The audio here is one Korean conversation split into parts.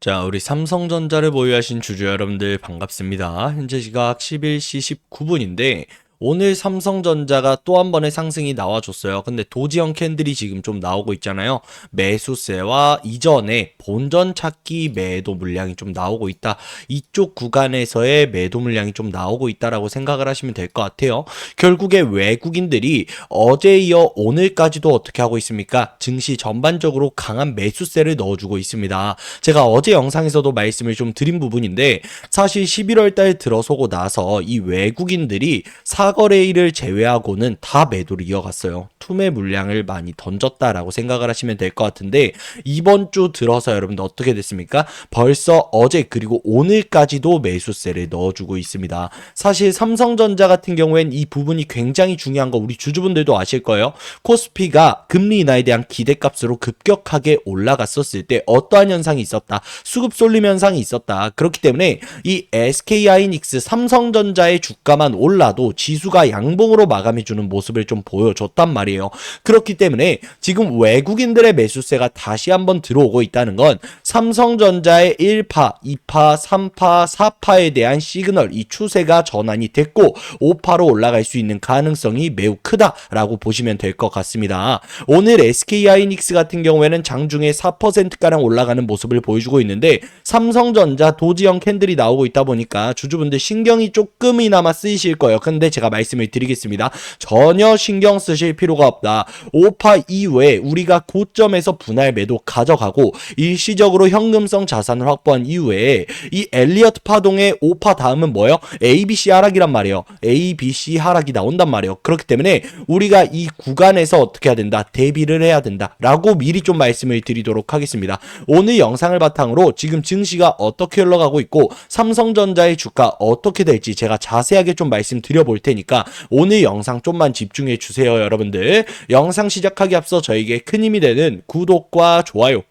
자, 우리 삼성전자를 보유하신 주주 여러분들 반갑습니다. 현재 시각 11시 19분인데 오늘 삼성전자가 또 한 번의 상승이 나와줬어요. 근데 도지형 캔들이 지금 좀 나오고 있잖아요. 매수세와 이전에 본전 찾기 매도 물량이 좀 나오고 있다. 이쪽 구간에서의 매도 물량이 좀 나오고 있다라고 생각을 하시면 될 것 같아요. 결국에 외국인들이 어제 이어 오늘까지도 어떻게 하고 있습니까? 증시 전반적으로 강한 매수세를 넣어주고 있습니다. 제가 어제 영상에서도 말씀을 좀 드린 부분인데 사실 11월 달 들어서고 나서 이 외국인들이 사거래일을 제외하고는 다 매도를 이어갔어요. 투매 물량을 많이 던졌다라고 생각을 하시면 될 것 같은데 이번 주 들어서 여러분들 어떻게 됐습니까? 벌써 어제 그리고 오늘까지도 매수세를 넣어주고 있습니다. 사실 삼성전자 같은 경우엔 이 부분이 굉장히 중요한 거 우리 주주분들도 아실 거예요. 코스피가 금리 인하에 대한 기대값으로 급격하게 올라갔었을 때 어떠한 현상이 있었다. 수급 쏠림 현상이 있었다. 그렇기 때문에 이 SK하이닉스 삼성전자의 주가만 올라도 지수가 양봉으로 마감해주는 모습을 좀 보여줬단 말이에요. 그렇기 때문에 지금 외국인들의 매수세가 다시 한번 들어오고 있다는 건 삼성전자의 1파, 2파, 3파, 4파에 대한 시그널, 이 추세가 전환이 됐고 5파로 올라갈 수 있는 가능성이 매우 크다라고 보시면 될 것 같습니다. 오늘 SK하이닉스 같은 경우에는 장중에 4%가량 올라가는 모습을 보여주고 있는데 삼성전자 도지형 캔들이 나오고 있다 보니까 주주분들 신경이 조금이나마 쓰이실 거예요. 근데 제가 말씀을 드리겠습니다. 전혀 신경 쓰실 필요가 없다. 5파 이후에 우리가 고점에서 분할 매도 가져가고 일시적으로 현금성 자산을 확보한 이후에 이 엘리어트 파동의 5파 다음은 뭐예요? ABC 하락이란 말이에요. ABC 하락이 나온단 말이에요. 그렇기 때문에 우리가 이 구간에서 어떻게 해야 된다? 대비를 해야 된다. 라고 미리 좀 말씀을 드리도록 하겠습니다. 오늘 영상을 바탕으로 지금 증시가 어떻게 흘러가고 있고 삼성전자의 주가 어떻게 될지 제가 자세하게 좀 말씀드려볼 테니까 오늘 영상 좀만 집중해 주세요, 여러분들. 영상 시작하기 앞서 저에게 큰 힘이 되는 구독과 좋아요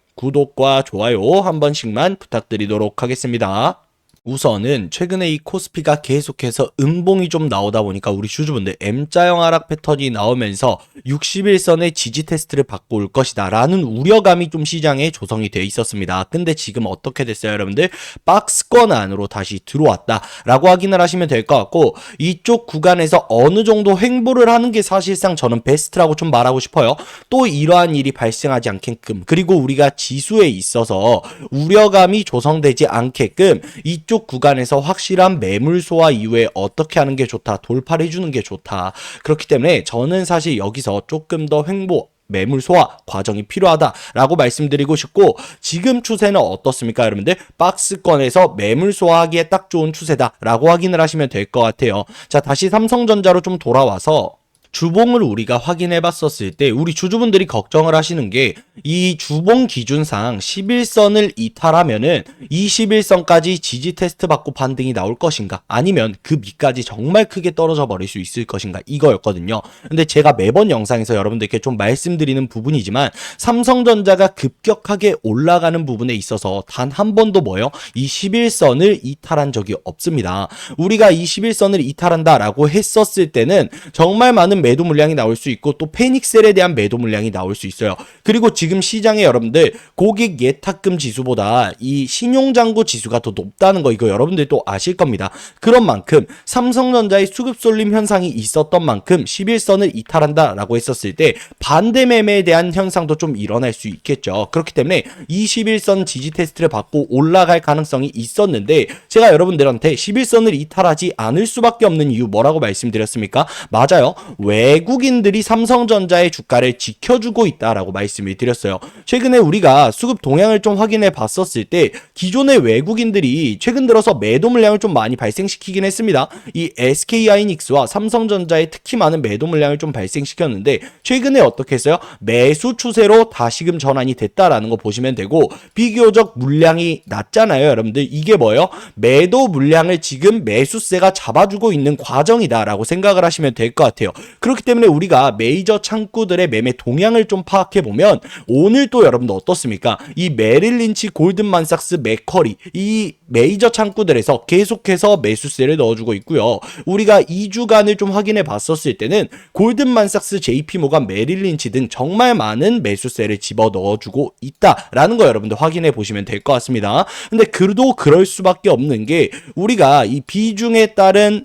한 번씩만 부탁드리도록 하겠습니다. 우선은 최근에 이 코스피가 계속해서 음봉이 좀 나오다 보니까 우리 주주분들 M자형 하락 패턴이 나오면서 60일선의 지지 테스트를 받고 올 것이다 라는 우려감이 좀 시장에 조성이 되어 있었습니다. 근데 지금 어떻게 됐어요, 여러분들? 박스권 안으로 다시 들어왔다 라고 확인을 하시면 될 것 같고 이쪽 구간에서 어느 정도 횡보를 하는 게 사실상 저는 베스트라고 좀 말하고 싶어요. 또 이러한 일이 발생하지 않게끔 그리고 우리가 지수에 있어서 우려감이 조성되지 않게끔 이쪽 구간에서 확실한 매물 소화 이후에 어떻게 하는 게 좋다, 돌파를 해주는 게 좋다. 그렇기 때문에 저는 사실 여기서 조금 더 횡보 매물 소화 과정이 필요하다라고 말씀드리고 싶고 지금 추세는 어떻습니까, 여러분들? 박스권에서 매물 소화하기에 딱 좋은 추세다라고 확인을 하시면 될 것 같아요. 자, 다시 삼성전자로 좀 돌아와서 주봉을 우리가 확인해 봤었을 때 우리 주주분들이 걱정을 하시는 게 이 주봉 기준상 11선을 이탈하면은 21선까지 지지 테스트 받고 반등이 나올 것인가 아니면 그 밑까지 정말 크게 떨어져 버릴 수 있을 것인가 이거였거든요. 근데 제가 매번 영상에서 여러분들께 좀 말씀드리는 부분이지만 삼성전자가 급격하게 올라가는 부분에 있어서 단 한 번도 뭐예요? 이 11선을 이탈한 적이 없습니다. 우리가 이 11선을 이탈한다라고 했었을 때는 정말 많은 매도 물량이 나올 수 있고 또 패닉셀에 대한 매도 물량이 나올 수 있어요. 그리고 지금 시장에 여러분들 고객 예탁금 지수보다 이 신용잔고 지수가 더 높다는 거 이거 여러분들도 아실 겁니다. 그런 만큼 삼성전자의 수급 쏠림 현상이 있었던 만큼 11선을 이탈한다라고 했었을 때 반대 매매에 대한 현상도 좀 일어날 수 있겠죠. 그렇기 때문에 21선 지지 테스트를 받고 올라갈 가능성이 있었는데 제가 여러분들한테 11선을 이탈하지 않을 수밖에 없는 이유 뭐라고 말씀드렸습니까? 맞아요. 외국인들이 삼성전자의 주가를 지켜주고 있다라고 말씀을 드렸어요. 최근에 우리가 수급 동향을 좀 확인해 봤었을 때 기존의 외국인들이 최근 들어서 매도 물량을 좀 많이 발생시키긴 했습니다. 이 SK하이닉스와 삼성전자에 특히 많은 매도 물량을 좀 발생시켰는데 최근에 어떻게 했어요? 매수 추세로 다시금 전환이 됐다라는 거 보시면 되고 비교적 물량이 낮잖아요, 여러분들. 이게 뭐예요? 매도 물량을 지금 매수세가 잡아주고 있는 과정이다라고 생각을 하시면 될 것 같아요. 그렇기 때문에 우리가 메이저 창구들의 매매 동향을 좀 파악해 보면 오늘 또 여러분들 어떻습니까? 이 메릴 린치, 골든만삭스, 맥커리 이 메이저 창구들에서 계속해서 매수세를 넣어주고 있고요. 우리가 2주간을 좀 확인해 봤었을 때는 골든만삭스, JP모간, 메릴 린치 등 정말 많은 매수세를 집어 넣어주고 있다라는 거 여러분들 확인해 보시면 될 것 같습니다. 근데 그래도 그럴 수밖에 없는 게 우리가 이 비중에 따른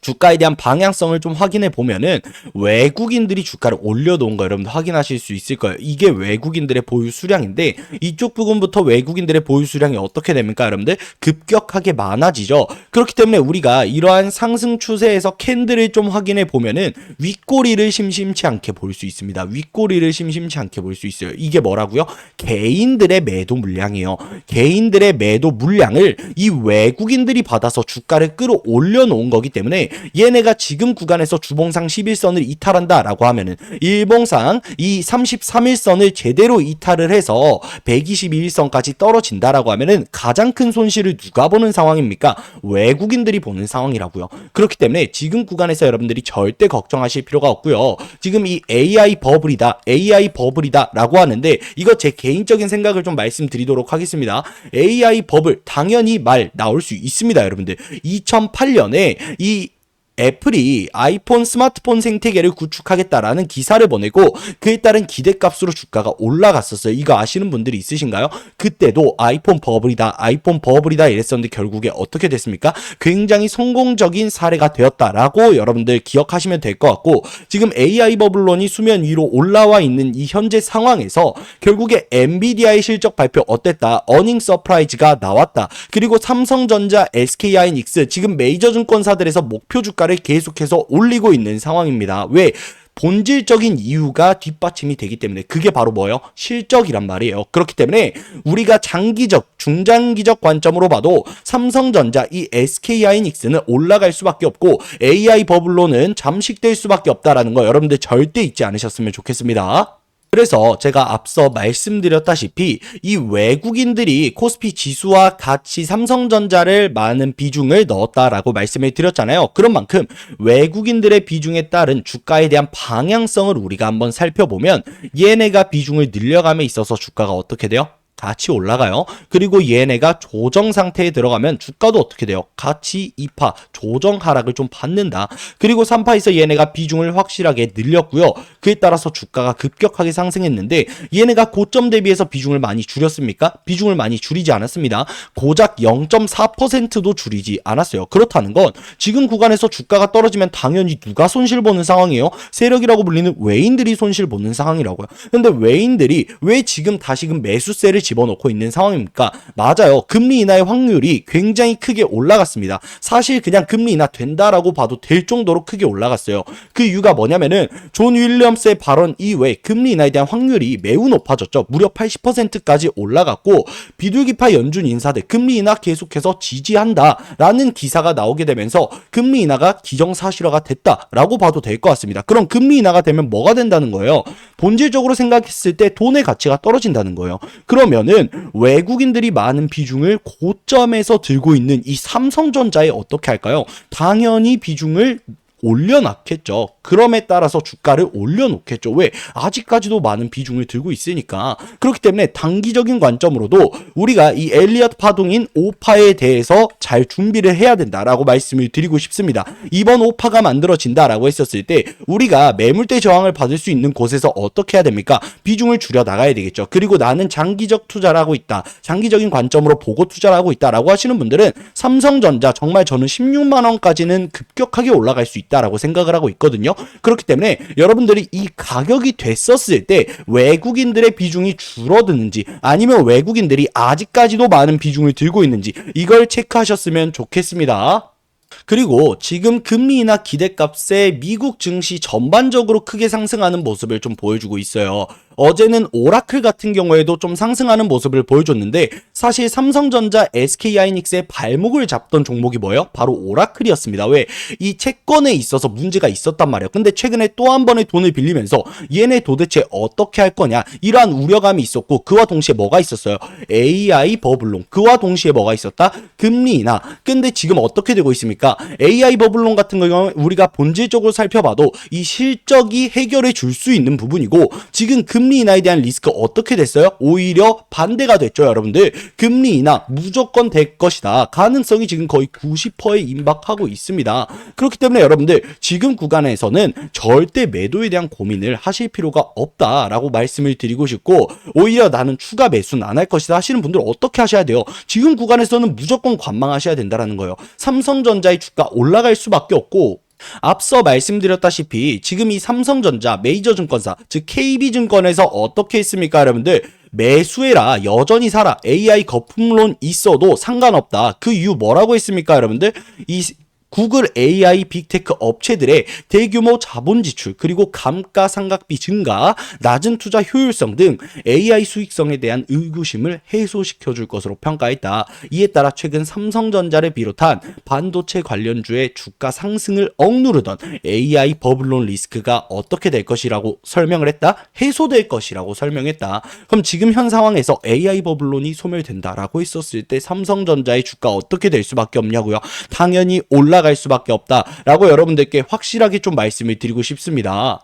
주가에 대한 방향성을 좀 확인해 보면은 외국인들이 주가를 올려놓은 거 여러분들 확인하실 수 있을 거예요. 이게 외국인들의 보유 수량인데 이쪽 부분부터 외국인들의 보유 수량이 어떻게 됩니까 여러분들? 급격하게 많아지죠. 그렇기 때문에 우리가 이러한 상승 추세에서 캔들을 좀 확인해 보면은 윗꼬리를 심심치 않게 볼 수 있습니다. 윗꼬리를 심심치 않게 볼 수 있어요. 이게 뭐라고요? 개인들의 매도 물량이에요. 개인들의 매도 물량을 이 외국인들이 받아서 주가를 끌어올려 놓은 거기 때문에 얘네가 지금 구간에서 주봉상 11선을 이탈한다 라고 하면은 일봉상 이 33일선을 제대로 이탈을 해서 122일선까지 떨어진다 라고 하면은 가장 큰 손실을 누가 보는 상황입니까? 외국인들이 보는 상황이라고요. 그렇기 때문에 지금 구간에서 여러분들이 절대 걱정하실 필요가 없고요. 지금 이 AI 버블이다 라고 하는데 이거 제 개인적인 생각을 좀 말씀드리도록 하겠습니다. AI 버블 당연히 말 나올 수 있습니다 여러분들. 2008년에 이 애플이 아이폰 스마트폰 생태계를 구축하겠다라는 기사를 보내고 그에 따른 기대값으로 주가가 올라갔었어요. 이거 아시는 분들이 있으신가요? 그때도 아이폰 버블이다 이랬었는데 결국에 어떻게 됐습니까? 굉장히 성공적인 사례가 되었다라고 여러분들 기억하시면 될 것 같고 지금 AI 버블론이 수면 위로 올라와 있는 이 현재 상황에서 결국에 엔비디아의 실적 발표 어땠다? 어닝 서프라이즈가 나왔다. 그리고 삼성전자, SK하이닉스 지금 메이저 증권사들에서 목표 주가 를 계속해서 올리고 있는 상황입니다. 왜? 본질적인 이유가 뒷받침이 되기 때문에 그게 바로 뭐예요? 실적이란 말이에요. 그렇기 때문에 우리가 장기적, 중장기적 관점으로 봐도 삼성전자, 이 SK하이닉스는 올라갈 수밖에 없고 AI 버블로는 잠식될 수밖에 없다라는 거 여러분들 절대 잊지 않으셨으면 좋겠습니다. 그래서 제가 앞서 말씀드렸다시피 이 외국인들이 코스피 지수와 같이 삼성전자를 많은 비중을 넣었다라고 말씀을 드렸잖아요. 그런 만큼 외국인들의 비중에 따른 주가에 대한 방향성을 우리가 한번 살펴보면 얘네가 비중을 늘려감에 있어서 주가가 어떻게 돼요? 같이 올라가요. 그리고 얘네가 조정 상태에 들어가면 주가도 어떻게 돼요? 같이 2파 조정 하락을 좀 받는다. 그리고 3파에서 얘네가 비중을 확실하게 늘렸고요. 그에 따라서 주가가 급격하게 상승했는데 얘네가 고점 대비해서 비중을 많이 줄였습니까? 비중을 많이 줄이지 않았습니다. 고작 0.4%도 줄이지 않았어요. 그렇다는 건 지금 구간에서 주가가 떨어지면 당연히 누가 손실 보는 상황이에요? 세력이라고 불리는 외인들이 손실 보는 상황이라고요. 근데 외인들이 왜 지금 다시금 매수세를 집어넣고 있는 상황입니까? 맞아요. 금리 인하의 확률이 굉장히 크게 올라갔습니다. 사실 그냥 금리 인하 된다라고 봐도 될 정도로 크게 올라갔어요. 그 이유가 뭐냐면은 존 윌리엄스의 발언 이외에 금리 인하에 대한 확률이 매우 높아졌죠. 무려 80%까지 올라갔고 비둘기파 연준 인사들 금리 인하 계속해서 지지한다라는 기사가 나오게 되면서 금리 인하가 기정사실화가 됐다라고 봐도 될 것 같습니다. 그럼 금리 인하가 되면 뭐가 된다는 거예요? 본질적으로 생각했을 때 돈의 가치가 떨어진다는 거예요. 그러면은 외국인들이 많은 비중을 고점에서 들고 있는 이 삼성전자에 어떻게 할까요? 당연히 비중을 올려놨겠죠. 그럼에 따라서 주가를 올려놓겠죠. 왜? 아직까지도 많은 비중을 들고 있으니까. 그렇기 때문에 단기적인 관점으로도 우리가 이 엘리엇 파동인 5파에 대해서 잘 준비를 해야 된다라고 말씀을 드리고 싶습니다. 이번 5파가 만들어진다라고 했었을 때 우리가 매물대 저항을 받을 수 있는 곳에서 어떻게 해야 됩니까? 비중을 줄여 나가야 되겠죠. 그리고 나는 장기적 투자를 하고 있다. 장기적인 관점으로 보고 투자를 하고 있다라고 하시는 분들은 삼성전자 정말 저는 16만 원까지는 급격하게 올라갈 수 있다라고 생각을 하고 있거든요. 그렇기 때문에 여러분들이 이 가격이 됐었을 때 외국인들의 비중이 줄어드는지 아니면 외국인들이 아직까지도 많은 비중을 들고 있는지 이걸 체크하셨으면 좋겠습니다. 그리고 지금 금리 인하 기대값에 미국 증시 전반적으로 크게 상승하는 모습을 좀 보여주고 있어요. 어제는 오라클 같은 경우에도 좀 상승하는 모습을 보여줬는데 사실 삼성전자, SK하이닉스의 발목을 잡던 종목이 뭐예요? 바로 오라클이었습니다. 왜? 이 채권에 있어서 문제가 있었단 말이에요. 근데 최근에 또 한 번의 돈을 빌리면서 얘네 도대체 어떻게 할 거냐 이러한 우려감이 있었고 그와 동시에 뭐가 있었어요? AI 버블론. 그와 동시에 뭐가 있었다? 금리 인하. 근데 지금 어떻게 되고 있습니까? AI 버블론 같은 경우는 우리가 본질적으로 살펴봐도 이 실적이 해결해 줄 수 있는 부분이고 지금 금리 인하에 대한 리스크 어떻게 됐어요? 오히려 반대가 됐죠, 여러분들. 금리 인하 무조건 될 것이다. 가능성이 지금 거의 90%에 임박하고 있습니다. 그렇기 때문에 여러분들 지금 구간에서는 절대 매도에 대한 고민을 하실 필요가 없다라고 말씀을 드리고 싶고 오히려 나는 추가 매수는 안 할 것이다 하시는 분들 어떻게 하셔야 돼요? 지금 구간에서는 무조건 관망하셔야 된다라는 거예요. 삼성전자의 주가 올라갈 수밖에 없고 앞서 말씀드렸다시피 지금 이 삼성전자 메이저 증권사 즉 KB증권에서 어떻게 했습니까 여러분들? 매수해라 여전히 사라 AI 거품론 있어도 상관없다. 그 이유 뭐라고 했습니까 여러분들? 이 구글 AI 빅테크 업체들의 대규모 자본 지출 그리고 감가상각비 증가, 낮은 투자 효율성 등 AI 수익성에 대한 의구심을 해소시켜줄 것으로 평가했다. 이에 따라 최근 삼성전자를 비롯한 반도체 관련주의 주가 상승을 억누르던 AI 버블론 리스크가 어떻게 될 것이라고 설명을 했다? 해소될 것이라고 설명했다. 그럼 지금 현 상황에서 AI 버블론이 소멸된다라고 했었을 때 삼성전자의 주가 어떻게 될 수밖에 없냐고요? 당연히 올라갈 수밖에 없다라고 여러분들께 확실하게 좀 말씀을 드리고 싶습니다.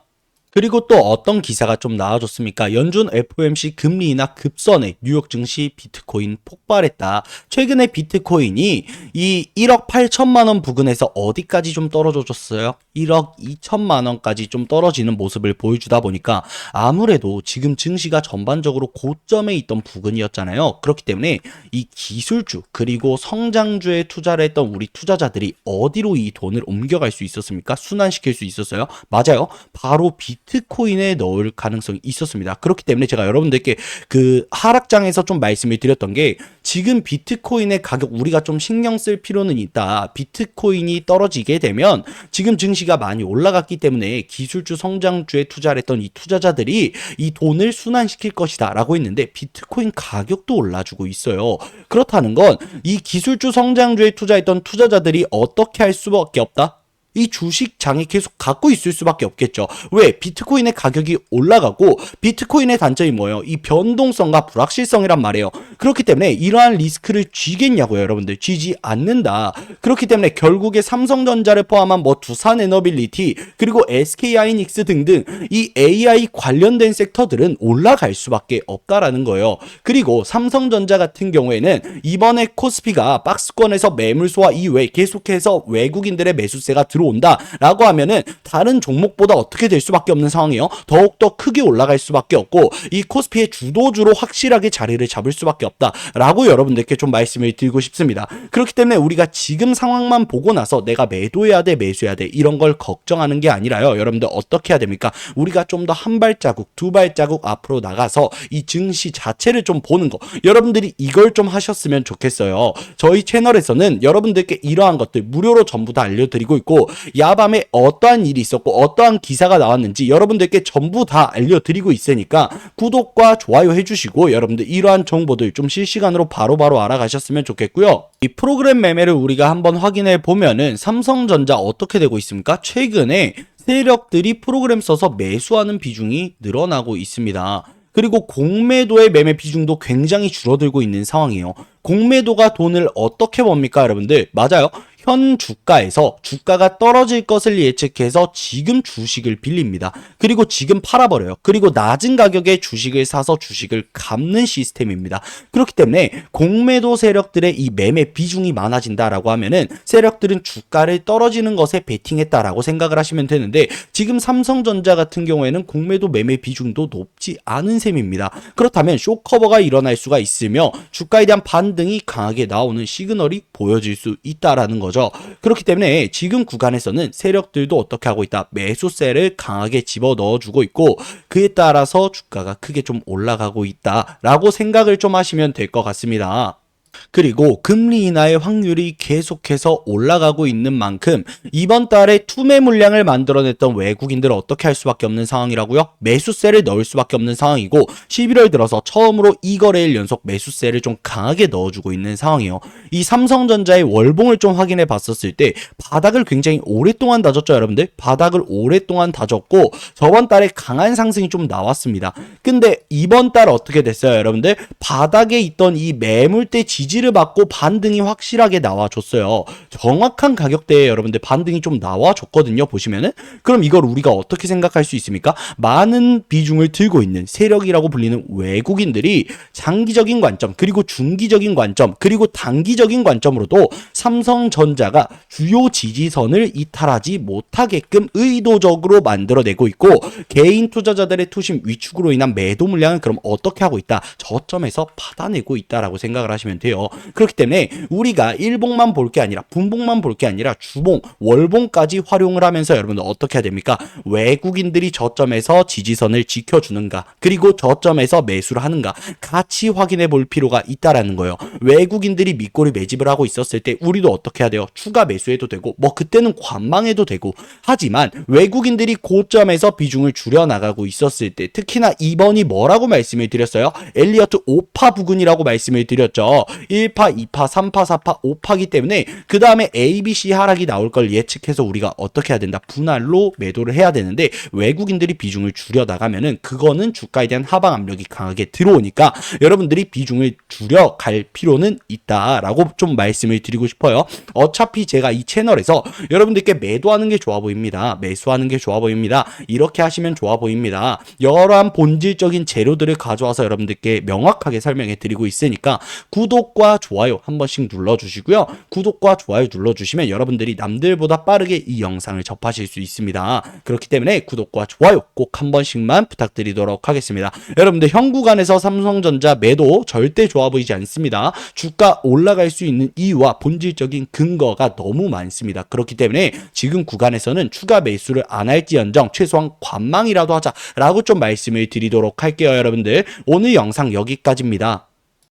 그리고 또 어떤 기사가 좀 나와줬습니까? 연준 FOMC 금리 인하 급선에 뉴욕 증시 비트코인 폭발했다. 최근에 비트코인이 이 1억 8천만 원 부근에서 어디까지 좀 떨어졌어요? 1억 2천만 원까지 좀 떨어지는 모습을 보여주다 보니까 아무래도 지금 증시가 전반적으로 고점에 있던 부근이었잖아요. 그렇기 때문에 이 기술주 그리고 성장주에 투자를 했던 우리 투자자들이 어디로 이 돈을 옮겨갈 수 있었습니까? 순환시킬 수 있었어요? 맞아요. 바로 비트코인에 넣을 가능성이 있었습니다. 그렇기 때문에 제가 여러분들께 그 하락장에서 좀 말씀을 드렸던 게 지금 비트코인의 가격 우리가 좀 신경 쓸 필요는 있다. 비트코인이 떨어지게 되면 지금 증시가 많이 올라갔기 때문에 기술주 성장주에 투자를 했던 이 투자자들이 이 돈을 순환시킬 것이다 라고 했는데 비트코인 가격도 올라주고 있어요. 그렇다는 건 이 기술주 성장주에 투자했던 투자자들이 어떻게 할 수밖에 없다? 이 주식장에 계속 갖고 있을 수밖에 없겠죠. 왜? 비트코인의 가격이 올라가고 비트코인의 단점이 뭐예요? 이 변동성과 불확실성이란 말이에요. 그렇기 때문에 이러한 리스크를 쥐겠냐고요, 여러분들. 쥐지 않는다. 그렇기 때문에 결국에 삼성전자를 포함한 뭐 두산에너빌리티 그리고 SK하이닉스 등등 이 AI 관련된 섹터들은 올라갈 수밖에 없다라는 거예요. 그리고 삼성전자 같은 경우에는 이번에 코스피가 박스권에서 매물소화 이외에 계속해서 외국인들의 매수세가 들어온다라고 하면은 다른 종목보다 어떻게 될 수밖에 없는 상황이에요. 더욱더 크게 올라갈 수밖에 없고 이 코스피의 주도주로 확실하게 자리를 잡을 수밖에 없다라고 여러분들께 좀 말씀을 드리고 싶습니다. 그렇기 때문에 우리가 지금 상황만 보고 나서 내가 매도해야 돼 매수해야 돼 이런 걸 걱정하는 게 아니라요. 여러분들 어떻게 해야 됩니까? 우리가 좀 더 한 발자국 두 발자국 앞으로 나가서 이 증시 자체를 좀 보는 거 여러분들이 이걸 좀 하셨으면 좋겠어요. 저희 채널에서는 여러분들께 이러한 것들 무료로 전부 다 알려드리고 있고 야밤에 어떠한 일이 있었고 어떠한 기사가 나왔는지 여러분들께 전부 다 알려드리고 있으니까 구독과 좋아요 해주시고 여러분들 이러한 정보들 좀 실시간으로 바로바로 알아가셨으면 좋겠고요. 이 프로그램 매매를 우리가 한번 확인해 보면은 삼성전자 어떻게 되고 있습니까? 최근에 세력들이 프로그램 써서 매수하는 비중이 늘어나고 있습니다. 그리고 공매도의 매매 비중도 굉장히 줄어들고 있는 상황이에요. 공매도가 돈을 어떻게 법니까 여러분들? 맞아요. 현 주가에서 주가가 떨어질 것을 예측해서 지금 주식을 빌립니다. 그리고 지금 팔아버려요. 그리고 낮은 가격에 주식을 사서 주식을 갚는 시스템입니다. 그렇기 때문에 공매도 세력들의 이 매매 비중이 많아진다라고 하면은 세력들은 주가를 떨어지는 것에 베팅했다라고 생각을 하시면 되는데 지금 삼성전자 같은 경우에는 공매도 매매 비중도 높지 않은 셈입니다. 그렇다면 쇼커버가 일어날 수가 있으며 주가에 대한 반등이 강하게 나오는 시그널이 보여질 수 있다라는 거죠. 그렇기 때문에 지금 구간에서는 세력들도 어떻게 하고 있다? 매수세를 강하게 집어 넣어주고 있고 그에 따라서 주가가 크게 좀 올라가고 있다라고 생각을 좀 하시면 될 것 같습니다. 그리고 금리 인하의 확률이 계속해서 올라가고 있는 만큼 이번 달에 투매 물량을 만들어냈던 외국인들은 어떻게 할 수밖에 없는 상황이라고요? 매수세를 넣을 수밖에 없는 상황이고 11월 들어서 처음으로 2거래일 연속 매수세를 좀 강하게 넣어주고 있는 상황이에요. 이 삼성전자의 월봉을 좀 확인해 봤었을 때 바닥을 굉장히 오랫동안 다졌죠, 여러분들? 바닥을 오랫동안 다졌고 저번 달에 강한 상승이 좀 나왔습니다. 근데 이번 달 어떻게 됐어요, 여러분들? 바닥에 있던 이 매물대 지지를 받고 반등이 확실하게 나와줬어요. 정확한 가격대에 여러분들 반등이 좀 나와줬거든요, 보시면은. 그럼 이걸 우리가 어떻게 생각할 수 있습니까? 많은 비중을 들고 있는 세력이라고 불리는 외국인들이 장기적인 관점, 그리고 중기적인 관점, 그리고 단기적인 관점으로도 삼성전자가 주요 지지선을 이탈하지 못하게끔 의도적으로 만들어내고 있고, 개인 투자자들의 투심 위축으로 인한 매도 물량은 그럼 어떻게 하고 있다? 저점에서 받아내고 있다라고 생각을 하시면 돼요. 그렇기 때문에 우리가 일봉만 볼 게 아니라 분봉만 볼 게 아니라 주봉, 월봉까지 활용을 하면서 여러분들 어떻게 해야 됩니까? 외국인들이 저점에서 지지선을 지켜주는가, 그리고 저점에서 매수를 하는가 같이 확인해 볼 필요가 있다라는 거예요. 외국인들이 밑꼬리 매집을 하고 있었을 때 우리도 어떻게 해야 돼요? 추가 매수해도 되고 뭐 그때는 관망해도 되고, 하지만 외국인들이 고점에서 비중을 줄여나가고 있었을 때 특히나 이번이 뭐라고 말씀을 드렸어요? 엘리어트 5파 부근이라고 말씀을 드렸죠. 1파, 2파, 3파, 4파, 5파기 때문에 그 다음에 ABC 하락이 나올 걸 예측해서 우리가 어떻게 해야 된다? 분할로 매도를 해야 되는데 외국인들이 비중을 줄여나가면은 그거는 주가에 대한 하방 압력이 강하게 들어오니까 여러분들이 비중을 줄여갈 필요는 있다라고 좀 말씀을 드리고 싶어요. 어차피 제가 이 채널에서 여러분들께 매도하는 게 좋아 보입니다. 매수하는 게 좋아 보입니다. 이렇게 하시면 좋아 보입니다. 여러한 본질적인 재료들을 가져와서 여러분들께 명확하게 설명해 드리고 있으니까 구독과 좋아요 한 번씩 눌러주시고요. 구독과 좋아요 눌러주시면 여러분들이 남들보다 빠르게 이 영상을 접하실 수 있습니다. 그렇기 때문에 구독과 좋아요 꼭 한 번씩만 부탁드리도록 하겠습니다. 여러분들 현 구간에서 삼성전자 매도 절대 좋아 보이지 않습니다. 주가 올라갈 수 있는 이유와 본질적인 근거가 너무 많습니다. 그렇기 때문에 지금 구간에서는 추가 매수를 안 할지언정 최소한 관망이라도 하자라고 좀 말씀을 드리도록 할게요. 여러분들 오늘 영상 여기까지입니다.